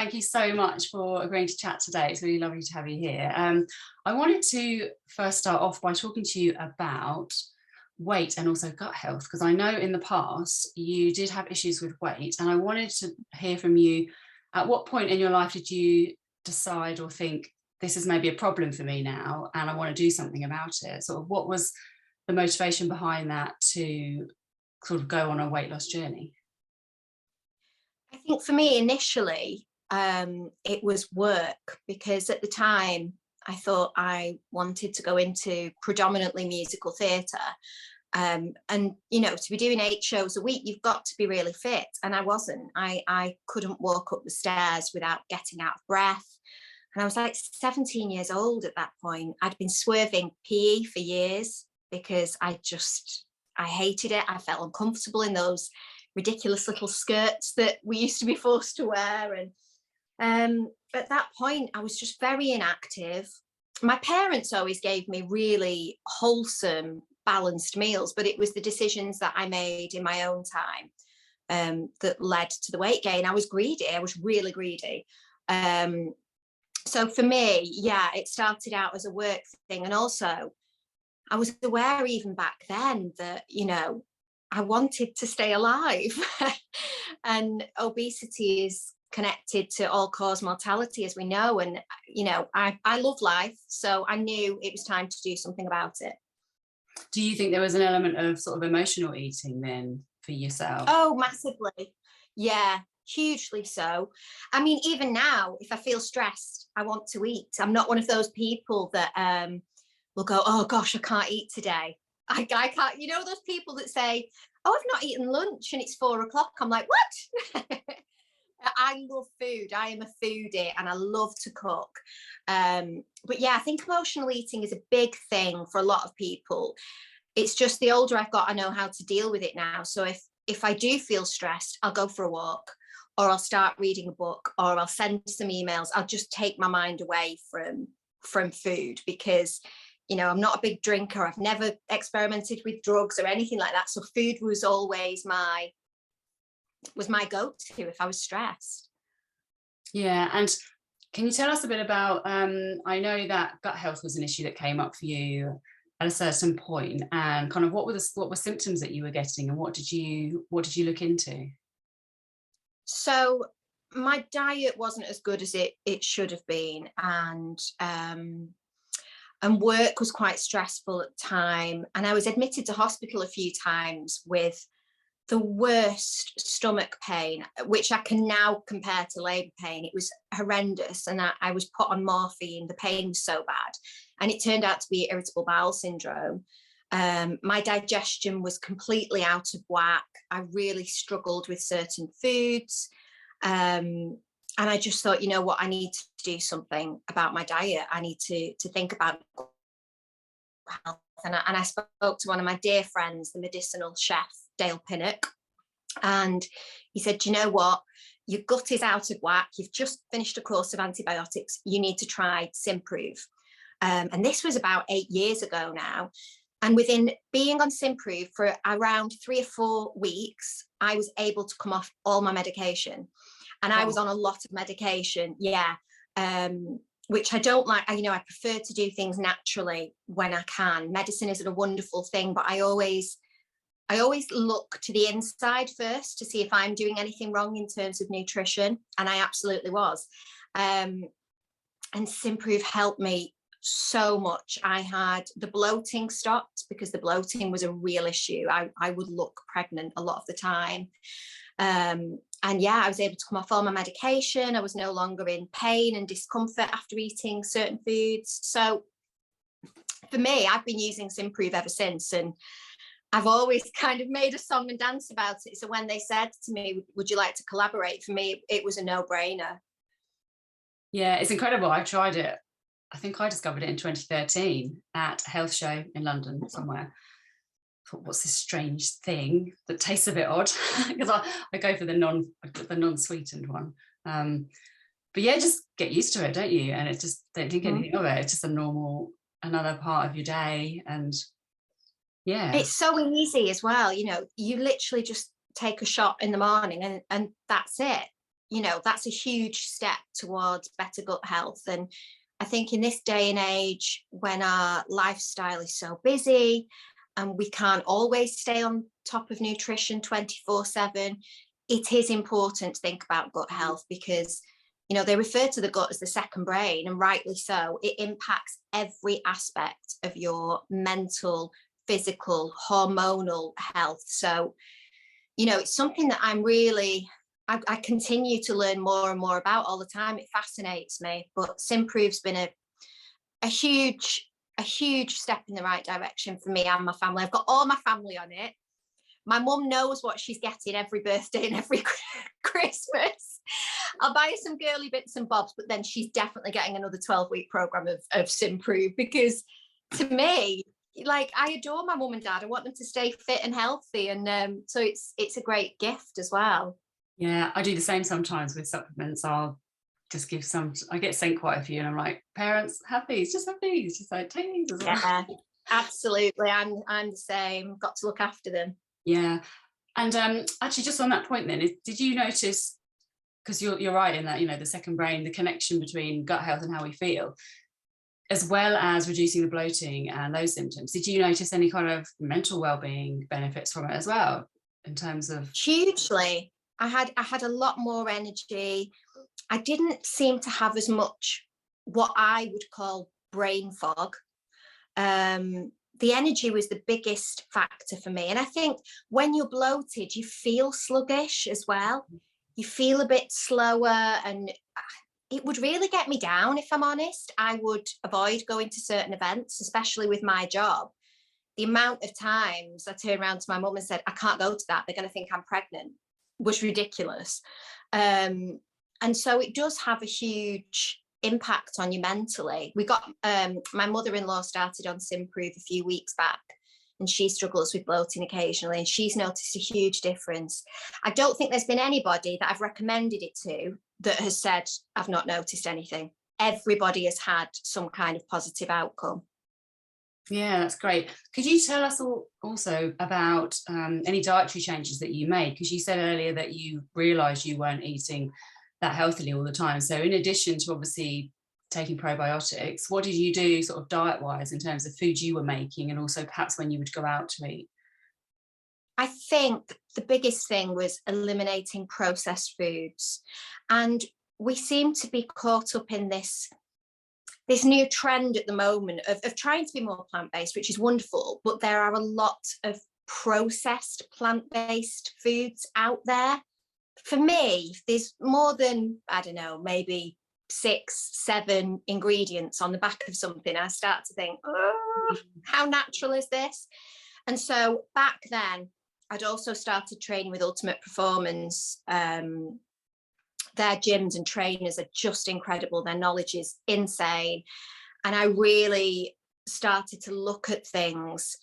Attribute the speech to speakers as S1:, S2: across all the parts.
S1: thank you so much for agreeing to chat today. It's really lovely to have you here. I wanted to first start off by talking to you about weight and also gut health, because I know in the past you did have issues with weight, and I wanted to hear from you, at what point in your life did you decide or think, this is maybe a problem for me now and I want to do something about it? Sort of what was the motivation behind that to sort of go on a weight loss journey?
S2: I think for me initially, it was work, because at the time I thought I wanted to go into predominantly musical theatre. And, you know, to be doing 8 shows a week, you've got to be really fit. And I wasn't. I couldn't walk up the stairs without getting out of breath. And I was like 17 years old at that point. I'd been swerving PE for years because I hated it. I felt uncomfortable in those ridiculous little skirts that we used to be forced to wear. And at that point, I was just very inactive. My parents always gave me really wholesome, balanced meals, but it was the decisions that I made in my own time that led to the weight gain. I was greedy. I was really greedy. So for me, yeah, it started out as a work thing. And also, I was aware even back then that, you know, I wanted to stay alive. And obesity is connected to all-cause mortality, as we know. And, you know, I love life. So I knew it was time to do something about it.
S1: Do you think there was an element of sort of emotional eating then for yourself?
S2: Oh, massively. Yeah, hugely so. I mean, even now, if I feel stressed, I want to eat. I'm not one of those people that will go, oh gosh, I can't eat today. I can't, you know, those people that say, oh, I've not eaten lunch and it's 4 o'clock. I'm like, what? I love food. I am a foodie and I love to cook. But yeah, I think emotional eating is a big thing for a lot of people. It's just the older I've got, I know how to deal with it now. So if I do feel stressed, I'll go for a walk, or I'll start reading a book, or I'll send some emails. I'll just take my mind away from food, because, you know, I'm not a big drinker. I've never experimented with drugs or anything like that. So food was always my go-to if I was stressed.
S1: Yeah, and can you tell us a bit about, I know that gut health was an issue that came up for you at a certain point, and kind of what were symptoms that you were getting, and what did you look into?
S2: So my diet wasn't as good as it should have been, and work was quite stressful at the time, and I was admitted to hospital a few times with the worst stomach pain, which I can now compare to labour pain. It was horrendous, and I was put on morphine. The pain was so bad, and it turned out to be irritable bowel syndrome. My digestion was completely out of whack. I really struggled with certain foods, and I just thought, you know what, I need to do something about my diet. I need to think about health. And I spoke to one of my dear friends, the medicinal chef Dale Pinnock, and he said, do you know what, your gut is out of whack, you've just finished a course of antibiotics, you need to try Simprove. And this was about 8 years ago now, and within being on Simprove for around 3 or 4 weeks, I was able to come off all my medication. And I was on a lot of medication, yeah, which I don't like. You know, I prefer to do things naturally when I can. Medicine is a wonderful thing, but I always look to the inside first to see if I'm doing anything wrong in terms of nutrition, and I absolutely was. And Simprove helped me so much. I had the bloating stopped, because the bloating was a real issue. I would look pregnant a lot of the time. And yeah, I was able to come off all my medication. I was no longer in pain and discomfort after eating certain foods. So for me, I've been using Simprove ever since, and I've always kind of made a song and dance about it. So when they said to me, would you like to collaborate, for me, it was a no-brainer.
S1: Yeah, it's incredible. I tried it. I think I discovered it in 2013 at a health show in London somewhere. I thought, what's this strange thing that tastes a bit odd? Because I go for the non-sweetened one. But yeah, just get used to it, don't you? And it just, don't think anything of it. It's just another part of your day. And yeah,
S2: it's so easy as well. You know, you literally just take a shot in the morning and that's it. you know, that's a huge step towards better gut health. And I think in this day and age, when our lifestyle is so busy and we can't always stay on top of nutrition 24/7, it is important to think about gut health, because, you know, they refer to the gut as the second brain, and rightly so. It impacts every aspect of your mental, physical, hormonal health. So, you know, it's something that I continue to learn more and more about all the time. It fascinates me, but Simprove's been a huge step in the right direction for me and my family. I've got all my family on it. My mum knows what she's getting every birthday and every Christmas. I'll buy her some girly bits and bobs, but then she's definitely getting another 12-week program of Simprove, because to me, like, I adore my mum and dad. I want them to stay fit and healthy, and so it's a great gift as well.
S1: Yeah, I do the same sometimes with supplements. I'll just give some, I get sent quite a few, and I'm like, parents, have these, just have these, just like take these as well.
S2: Yeah, absolutely. I'm the same. Got to look after them.
S1: Yeah. And actually, just on that point then, did you notice, because you're right in that, you know, the second brain, the connection between gut health and how we feel, as well as reducing the bloating and those symptoms, did you notice any kind of mental well-being benefits from it as well, in terms of?
S2: Hugely. I had a lot more energy. I didn't seem to have as much what I would call brain fog. The energy was the biggest factor for me. And I think when you're bloated, you feel sluggish as well. You feel a bit slower, and it would really get me down, if I'm honest. I would avoid going to certain events, especially with my job. The amount of times I turned around to my mum and said, I can't go to that, they're going to think I'm pregnant, was ridiculous. And so it does have a huge impact on you mentally. We got my mother-in-law started on Simprove a few weeks back, and she struggles with bloating occasionally, and she's noticed a huge difference. I don't think there's been anybody that I've recommended it to that has said I've not noticed anything. Everybody has had some kind of positive outcome.
S1: Yeah, that's great. Could you tell us also about any dietary changes that you made? Because you said earlier that you realised you weren't eating that healthily all the time. So in addition to obviously taking probiotics, what did you do sort of diet-wise in terms of food you were making, and also perhaps when you would go out to eat?
S2: I think the biggest thing was eliminating processed foods. And we seem to be caught up in this new trend at the moment of trying to be more plant-based, which is wonderful, but there are a lot of processed plant-based foods out there. For me, there's more than, I don't know, maybe 6, 7 ingredients on the back of something. I start to think, oh, how natural is this? And so back then, I'd also started training with Ultimate Performance. Their gyms and trainers are just incredible. Their knowledge is insane. And I really started to look at things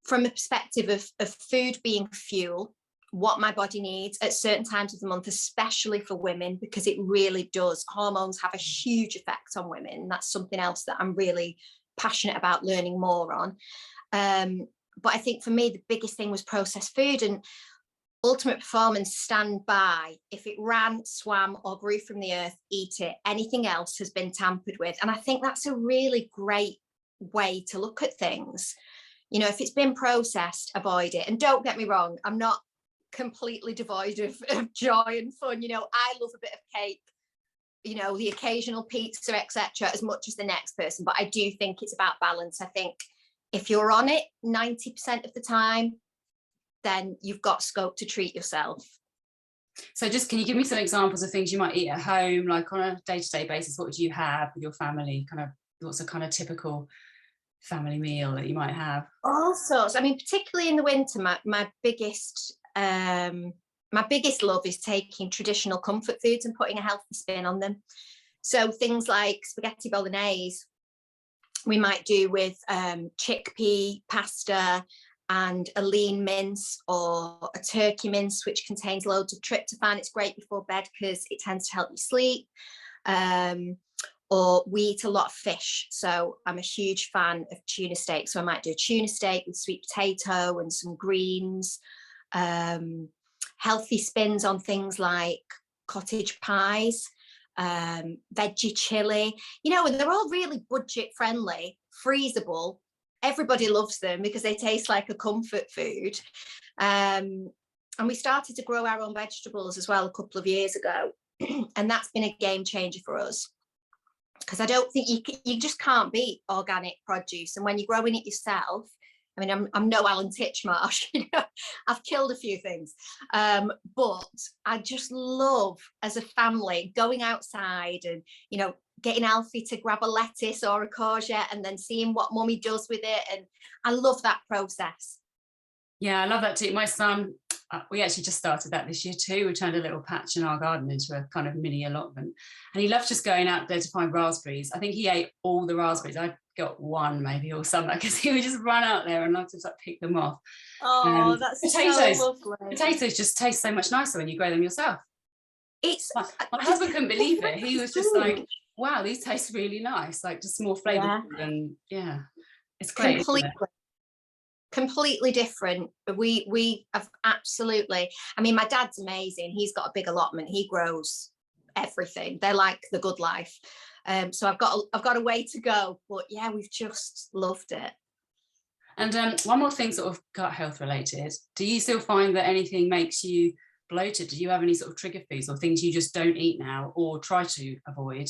S2: from a perspective of food being fuel, what my body needs at certain times of the month, especially for women, because it really does. Hormones have a huge effect on women. That's something else that I'm really passionate about learning more on. But I think for me, the biggest thing was processed food, and Ultimate Performance stand by. If it ran, swam, or grew from the earth, eat it. Anything else has been tampered with. And I think that's a really great way to look at things. You know, if it's been processed, avoid it. And don't get me wrong, I'm not completely devoid of joy and fun. You know, I love a bit of cake, you know, the occasional pizza, etc., as much as the next person. But I do think it's about balance. I think if you're on it 90% of the time, then you've got scope to treat yourself.
S1: So just, can you give me some examples of things you might eat at home, like on a day-to-day basis? What would you have with your family? Kind of, what's a kind of typical family meal that you might have?
S2: All sorts. I mean, particularly in the winter, my biggest love is taking traditional comfort foods and putting a healthy spin on them. So things like spaghetti bolognese, we might do with chickpea pasta and a lean mince, or a turkey mince, which contains loads of tryptophan. It's great before bed because it tends to help you sleep. Or we eat a lot of fish. So I'm a huge fan of tuna steak. So I might do a tuna steak with sweet potato and some greens. Healthy spins on things like cottage pies, veggie chili, you know, and they're all really budget friendly, freezable. Everybody loves them because they taste like a comfort food. And we started to grow our own vegetables as well a couple of years ago. And that's been a game changer for us, because I don't think you just can't beat organic produce. And when you're growing it yourself, I mean, I'm no Alan Titchmarsh, you know, I've killed a few things, but I just love, as a family, going outside and, you know, getting Alfie to grab a lettuce or a courgette and then seeing what mummy does with it. And I love that process.
S1: Yeah, I love that too. My son, we actually just started that this year too. We turned a little patch in our garden into a kind of mini allotment, and he loved just going out there to find raspberries. I think he ate all the raspberries. I got one maybe all summer, because he would just run out there and love to like pick them off.
S2: Oh, that's potatoes, so lovely.
S1: Potatoes just taste so much nicer when you grow them yourself.
S2: It's
S1: my husband couldn't believe it. He was just like, wow, these taste really nice, like just more flavorful. And yeah, it's great.
S2: Completely different. We have absolutely, I mean, my dad's amazing. He's got a big allotment. He grows everything. They're like the good life. So I've got a way to go, but yeah, we've just loved it.
S1: And one more thing, sort of gut health related, do you still find that anything makes you bloated? Do you have any sort of trigger foods or things you just don't eat now or try to avoid,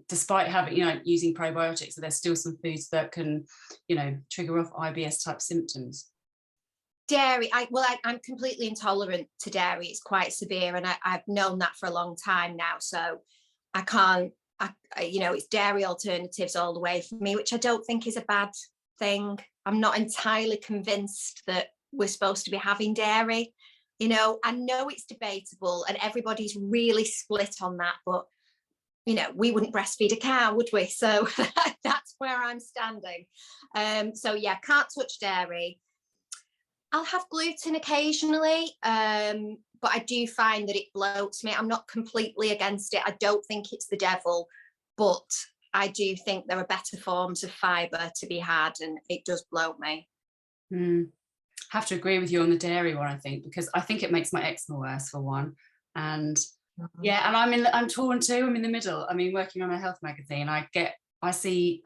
S1: despite having, you know, using probiotics? So there's still some foods that can, you know, trigger off IBS type symptoms.
S2: Dairy, I'm completely intolerant to dairy. It's quite severe, and I've known that for a long time now. So I can't, you know, it's dairy alternatives all the way for me, which I don't think is a bad thing. I'm not entirely convinced that we're supposed to be having dairy. You know, I know it's debatable and everybody's really split on that, but, you know, we wouldn't breastfeed a cow, would we? So that's where I'm standing. So yeah, can't touch dairy. I'll have gluten occasionally, but I do find that it bloats me. I'm not completely against it. I don't think it's the devil, but I do think there are better forms of fibre to be had, and it does bloat me.
S1: Have to agree with you on the dairy one, I think, because I think it makes my eczema worse, for one. And yeah, and I'm torn too. I'm in the middle. I mean, working on a health magazine, I see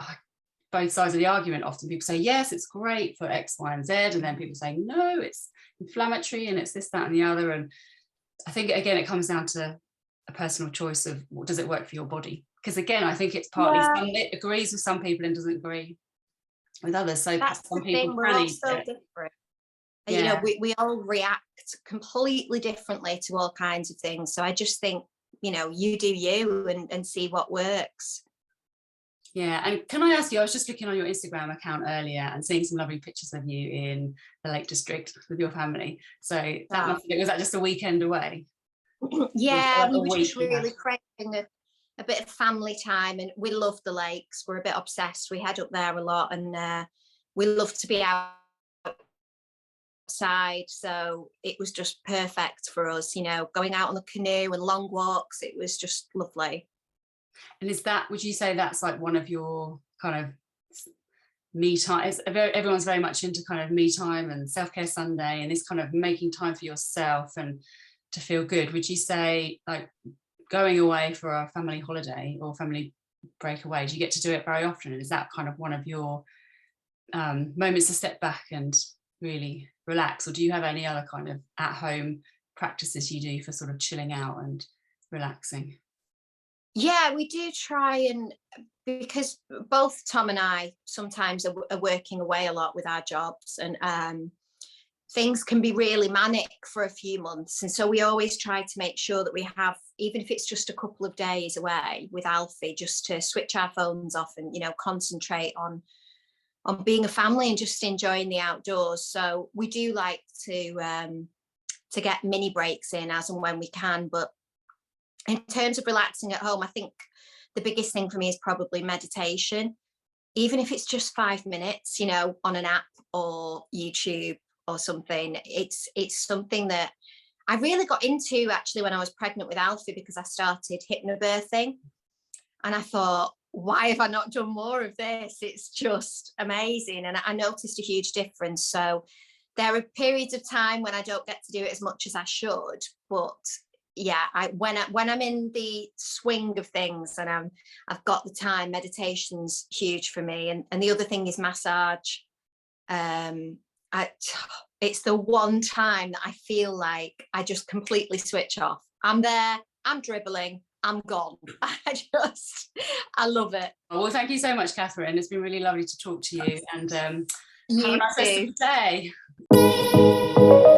S1: both sides of the argument. Often people say, yes, it's great for X, Y, and Z, and then people say, no, it's inflammatory and it's this, that, and the other. And I think, again, it comes down to a personal choice of what does it work for your body? Because again, I think it's partly it agrees with some people and doesn't agree with others. So
S2: that's
S1: some
S2: the
S1: people
S2: thing, we're all so different. Yeah. You know, we all react completely differently to all kinds of things. So I just think, you know, you do you and see what works.
S1: Yeah, and can I ask you, I was just looking on your Instagram account earlier and seeing some lovely pictures of you in the Lake District with your family. So was that just a weekend away?
S2: Yeah, we were just really craving a bit of family time, and we love the lakes. We're a bit obsessed. We head up there a lot, and we love to be outside. So it was just perfect for us, you know, going out on the canoe and long walks. It was just lovely.
S1: And would you say that's like one of your kind of me time? Everyone's very much into kind of me time and self-care Sunday and this kind of making time for yourself and to feel good. Would you say, like, going away for a family holiday or family breakaway, do you get to do it very often? And is that kind of one of your moments to step back and really relax? Or do you have any other kind of at-home practices you do for sort of chilling out and relaxing?
S2: Yeah, we do try, and because both Tom and I sometimes are working away a lot with our jobs, and things can be really manic for a few months. And so we always try to make sure that we have, even if it's just a couple of days away with Alfie, just to switch our phones off and, you know, concentrate on being a family and just enjoying the outdoors. So we do like to get mini breaks in as and when we can. But in terms of relaxing at home, I think the biggest thing for me is probably meditation, even if it's just 5 minutes, you know, on an app or YouTube or something. It's something that I really got into actually when I was pregnant with Alfie, because I started hypnobirthing, and I thought, why have I not done more of this? It's just amazing. And I noticed a huge difference. So there are periods of time when I don't get to do it as much as I should, but yeah, when I'm in the swing of things and I've got the time, meditation's huge for me. And the other thing is massage. It's the one time that I feel like I just completely switch off. I'm there, I'm dribbling, I'm gone. I love it.
S1: Well, thank you so much, Catherine. It's been really lovely to talk to you, and have a
S2: You
S1: nice rest of
S2: too.
S1: the day.